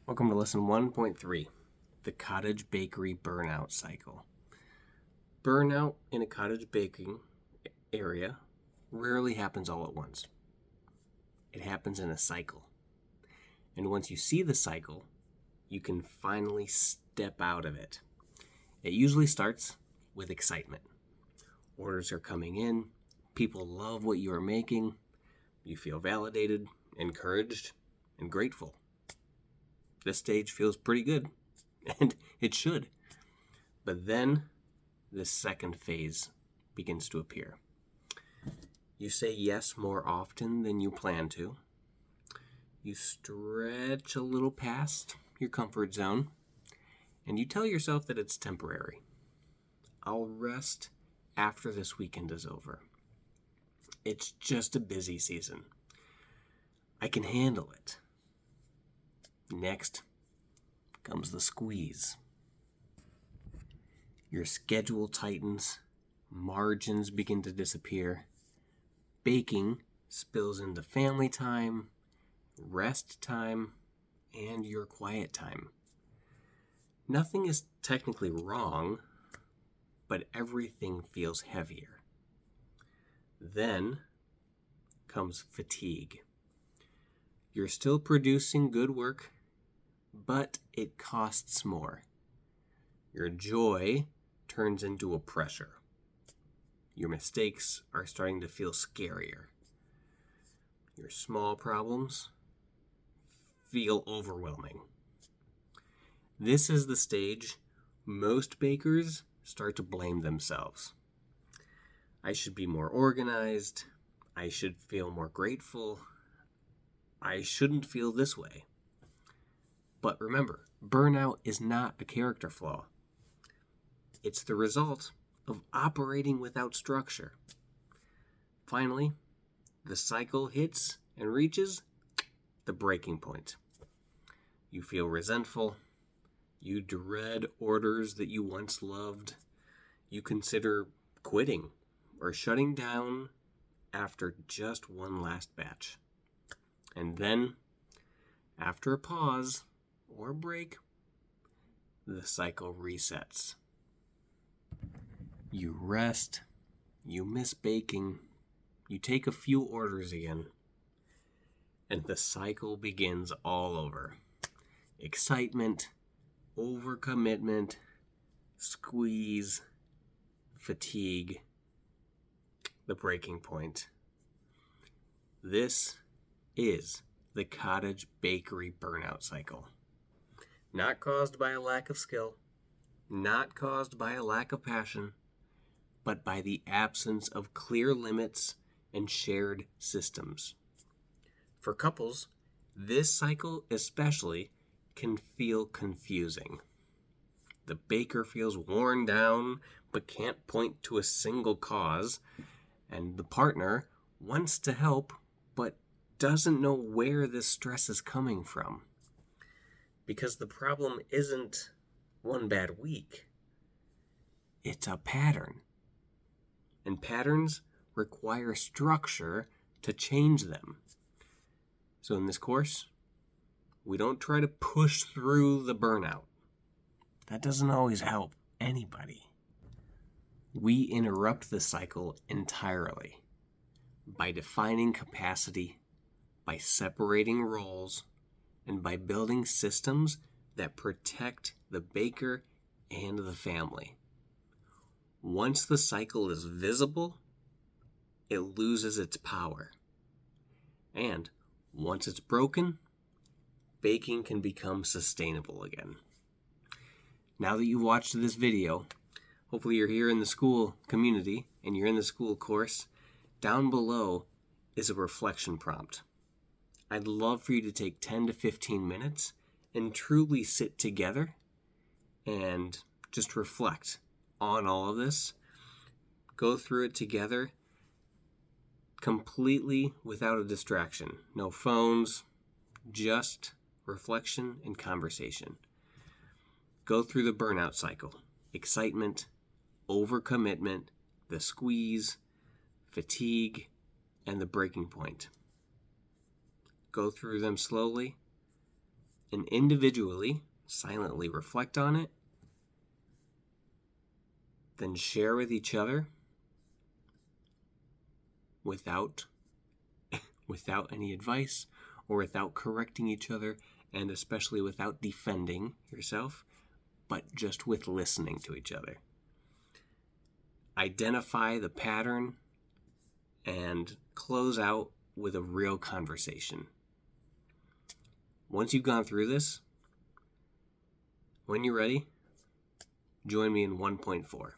Welcome to lesson 1.3, the Cottage Bakery Burnout Cycle. Burnout in a cottage baking area rarely happens all at once. It happens in a cycle. And once you see the cycle, you can finally step out of it. It usually starts with excitement. Orders are coming in, people love what you are making, you feel validated, encouraged, and grateful. This stage feels pretty good, and it should. But then the second phase begins to appear. You say yes more often than you plan to. You stretch a little past your comfort zone, and you tell yourself that it's temporary. I'll rest after this weekend is over. It's just a busy season. I can handle it. Next comes the squeeze. Your schedule tightens, margins begin to disappear, baking spills into family time, rest time, and your quiet time. Nothing is technically wrong, but everything feels heavier. Then comes fatigue. You're still producing good work, but it costs more. Your joy turns into a pressure. Your mistakes are starting to feel scarier. Your small problems feel overwhelming. This is the stage most bakers start to blame themselves. I should be more organized. I should feel more grateful. I shouldn't feel this way. But remember, burnout is not a character flaw. It's the result of operating without structure. Finally, the cycle hits and reaches the breaking point. You feel resentful. You dread orders that you once loved. You consider quitting or shutting down after just one last batch. And then, after a pause or break, the cycle resets. You rest, you miss baking, you take a few orders again, and the cycle begins all over. Excitement, overcommitment, squeeze, fatigue, the breaking point. This is the Cottage Bakery Burnout Cycle. Not caused by a lack of skill, not caused by a lack of passion, but by the absence of clear limits and shared systems. For couples, this cycle especially can feel confusing. The baker feels worn down but can't point to a single cause, and the partner wants to help but doesn't know where this stress is coming from. Because the problem isn't one bad week. It's a pattern. And patterns require structure to change them. So in this course, we don't try to push through the burnout. That doesn't always help anybody. We interrupt the cycle entirely by defining capacity, by separating roles, and by building systems that protect the baker and the family. Once the cycle is visible, it loses its power. And once it's broken, baking can become sustainable again. Now that you've watched this video, hopefully you're here in the school community and you're in the school course. Down below is a reflection prompt. I'd love for you to take 10 to 15 minutes and truly sit together and just reflect on all of this. Go through it together completely without a distraction. No phones, just reflection and conversation. Go through the burnout cycle. Excitement, overcommitment, the squeeze, fatigue, and the breaking point. Go through them slowly and individually, silently reflect on it, then share with each other without any advice or without correcting each other, and especially without defending yourself, but just with listening to each other. Identify the pattern and close out with a real conversation. Once you've gone through this, when you're ready, join me in 1.4.